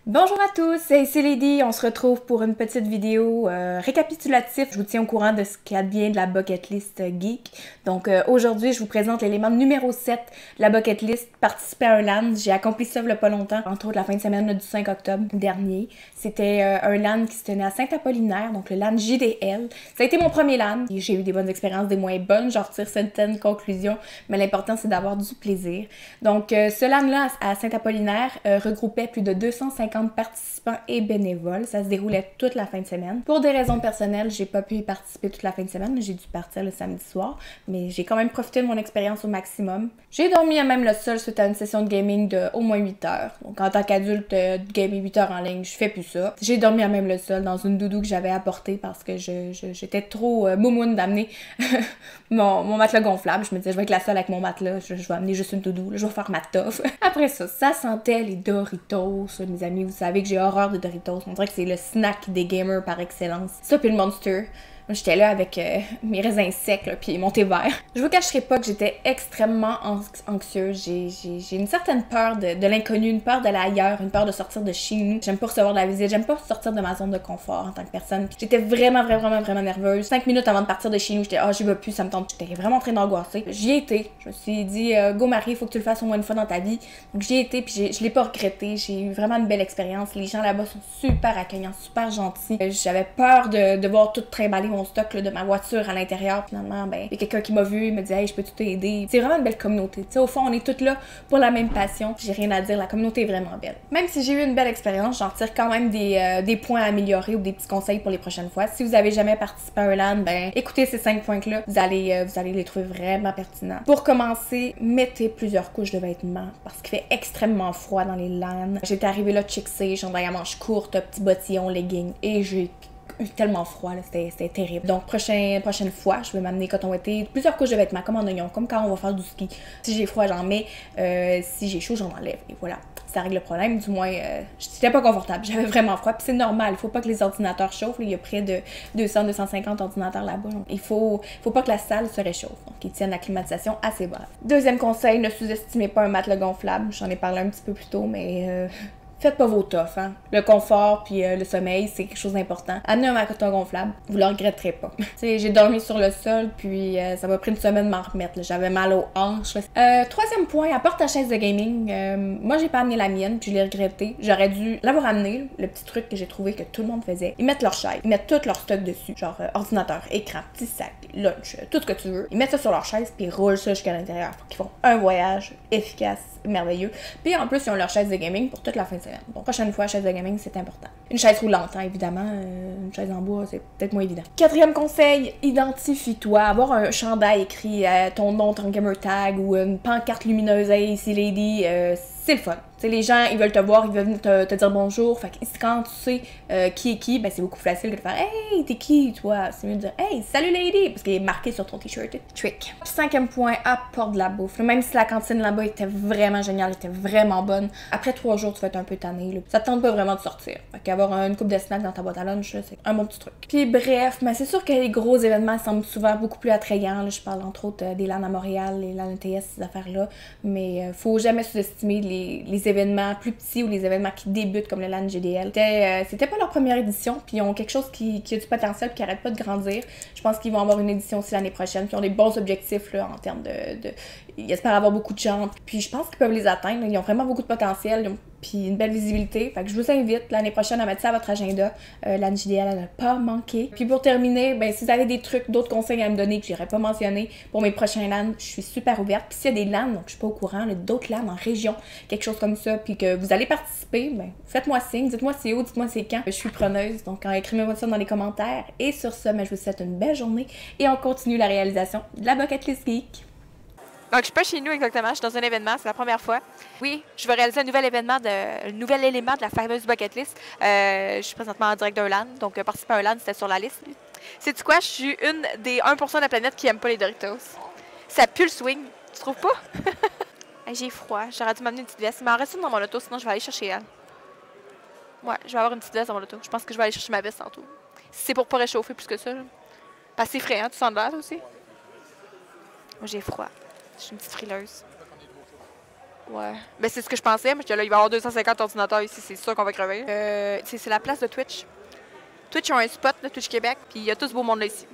Bonjour à tous, c'est ici Lady. On se retrouve pour une petite vidéo récapitulative. Je vous tiens au courant de ce qu'il advient de la bucket list geek. Donc aujourd'hui, je vous présente l'élément numéro 7 de la bucket list, participer à un LAN. J'ai accompli ça il y a pas longtemps, entre autres la fin de semaine du 5 octobre dernier. C'était un LAN qui se tenait à Saint-Apollinaire, donc le LAN JDL. Ça a été mon premier LAN. J'ai eu des bonnes expériences, des moins bonnes. J'en retire certaines conclusions, mais l'important c'est d'avoir du plaisir. Donc ce LAN-là à Saint-Apollinaire regroupait plus de 250 participants et bénévoles. Ça se déroulait toute la fin de semaine. Pour des raisons personnelles, j'ai pas pu y participer toute la fin de semaine. J'ai dû partir le samedi soir, mais j'ai quand même profité de mon expérience au maximum. J'ai dormi à même le sol suite à une session de gaming de au moins 8 heures. Donc en tant qu'adulte, gamer 8 heures en ligne, je fais plus ça. J'ai dormi à même le sol dans une doudou que j'avais apportée parce que j'étais trop moumoune d'amener mon matelas gonflable. Je me disais, je vais être la seule avec mon matelas, je vais amener juste une doudou, là, je vais faire ma toffe. Après ça sentait les Doritos, mes amis. Vous savez que j'ai horreur des Doritos. On dirait que c'est le snack des gamers par excellence. Ça puis le Monster. Moi, j'étais là avec mes raisins secs, là, puis mon thé vert. Je vous cacherai pas que j'étais extrêmement anxieuse. J'ai une certaine peur de l'inconnu, une peur de l'ailleurs, une peur de sortir de chez nous. J'aime pas recevoir de la visite, j'aime pas sortir de ma zone de confort en tant que personne. J'étais vraiment nerveuse. 5 minutes avant de partir de chez nous, j'étais j'y vais plus, ça me tente. J'étais vraiment en train d'angoisser. J'y ai été. Je me suis dit, go Marie, il faut que tu le fasses au moins une fois dans ta vie. Donc j'y ai été, puis je l'ai pas regretté. J'ai eu vraiment une belle expérience. Les gens là-bas sont super accueillants, super gentils. J'avais peur de voir tout trimballer mon stock là, de ma voiture à l'intérieur. Finalement, ben, il y a quelqu'un qui m'a vu, il me dit hey, je peux t'aider. C'est vraiment une belle communauté. T'sais, au fond, on est toutes là pour la même passion. J'ai rien à dire, la communauté est vraiment belle. Même si j'ai eu une belle expérience, j'en retire quand même des points à améliorer ou des petits conseils pour les prochaines fois. Si vous avez jamais participé à un LAN, ben écoutez ces 5 points-là, vous allez les trouver vraiment pertinents. Pour commencer, mettez plusieurs couches de vêtements parce qu'il fait extrêmement froid dans les LAN. J'étais arrivée là chicksée, chandail à manches courtes, petit bottillon, legging et j'ai eu tellement froid, c'était terrible. Donc, prochaine fois, je vais m'amener coton-ouaté, plusieurs couches de vêtements, comme en oignon, comme quand on va faire du ski. Si j'ai froid, j'en mets. Si j'ai chaud, j'en enlève. Et voilà, ça règle le problème. Du moins, j'étais pas confortable. J'avais vraiment froid. Puis c'est normal, il faut pas que les ordinateurs chauffent. Il y a près de 200-250 ordinateurs là-bas. Donc, il faut pas que la salle se réchauffe. Donc, ils tiennent la climatisation assez basse. Deuxième conseil, ne sous-estimez pas un matelas gonflable. J'en ai parlé un petit peu plus tôt, mais... faites pas vos toughs, hein. Le confort puis le sommeil, c'est quelque chose d'important. Amenez un matelas gonflable, vous le regretterez pas. T'sais, j'ai dormi sur le sol, puis ça m'a pris une semaine de m'en remettre. J'avais mal aux hanches. Troisième point, apporte ta chaise de gaming. Moi, j'ai pas amené la mienne, puis je l'ai regretté. J'aurais dû l'avoir amené, le petit truc que j'ai trouvé que tout le monde faisait. Ils mettent leur chaise, ils mettent tout leur stock dessus, genre ordinateur, écran, petit sac, lunch, tout ce que tu veux. Ils mettent ça sur leur chaise, puis ils roulent ça jusqu'à l'intérieur. Faut qu'ils font un voyage efficace, merveilleux. Puis en plus, ils ont leur chaise de gaming pour toute la fin de semaine. Donc, prochaine fois, chaise de gaming, c'est important. Une chaise roulante, hein, évidemment. Une chaise en bois, c'est peut-être moins évident. Quatrième conseil, identifie-toi. Avoir un chandail écrit ton nom, ton gamer tag ou une pancarte lumineuse, hey, ici Lady, c'est le fun. T'sais, les gens, ils veulent te voir, ils veulent venir te dire bonjour. Fait que quand tu sais qui est qui, ben c'est beaucoup plus facile de faire hey, t'es qui, toi? C'est mieux de dire hey, salut Lady, parce qu'il est marqué sur ton t-shirt. Trick. Cinquième point, apporte de la bouffe. Même si la cantine là-bas était vraiment géniale, était vraiment bonne, après 3 jours, tu vas être un peu tanné. Là. Ça te tente pas vraiment de sortir. Fait qu'avoir une coupe de snacks dans ta boîte à lunch, c'est un bon petit truc. Puis bref, mais c'est sûr que les gros événements semblent souvent beaucoup plus attrayants. Là, je parle entre autres des LAN à Montréal, les LAN ETS, ces affaires-là. Mais faut jamais sous-estimer les événements plus petits ou les événements qui débutent comme le LAN GDL. C'était pas leur première édition, puis ils ont quelque chose qui a du potentiel puis qui arrête pas de grandir. Je pense qu'ils vont avoir une édition aussi l'année prochaine, puis ils ont des bons objectifs là, en termes ils espèrent avoir beaucoup de gens, puis je pense qu'ils peuvent les atteindre. Là. Ils ont vraiment beaucoup de potentiel, puis une belle visibilité. Fait que je vous invite l'année prochaine à mettre ça à votre agenda. LAN JDL à ne pas manquer. Puis pour terminer, ben si vous avez des trucs, d'autres conseils à me donner que j'aurais pas mentionné pour mes prochains LAN, je suis super ouverte. Puis s'il y a des LAN, donc je suis pas au courant, d'autres LAN en région, quelque chose comme ça, puis que vous allez participer, ben faites-moi signe, dites-moi c'est où, dites-moi c'est quand. Je suis preneuse, donc écrivez-moi ça dans les commentaires. Et sur ce, ben, je vous souhaite une belle journée et on continue la réalisation de la Bucket List Geek. Donc, je suis pas chez nous exactement, je suis dans un événement, c'est la première fois. Oui, je vais réaliser un nouvel élément de la fameuse bucket list. Je suis présentement en direct d'un LAN, donc participer à un LAN, c'était sur la liste. Sais-tu quoi? Je suis une des 1% de la planète qui aime pas les Doritos. Ça pue le swing, tu trouves pas? J'ai froid, j'aurais dû m'amener une petite veste. Il m'en reste une dans mon auto, sinon je vais aller chercher elle. Ouais, je vais avoir une petite veste dans mon auto. Je pense que je vais aller chercher ma veste tantôt. Si c'est pour pas réchauffer plus que ça. Là. Parce que c'est frais, hein? Tu sens de l'air aussi? Moi, j'ai froid. Je suis une petite frileuse. Ouais. Ben, c'est ce que je pensais, mais là, il va y avoir 250 ordinateurs ici, c'est sûr qu'on va crever. C'est la place de Twitch. Twitch ont un spot, là, Twitch Québec, puis il y a tout ce beau monde là ici.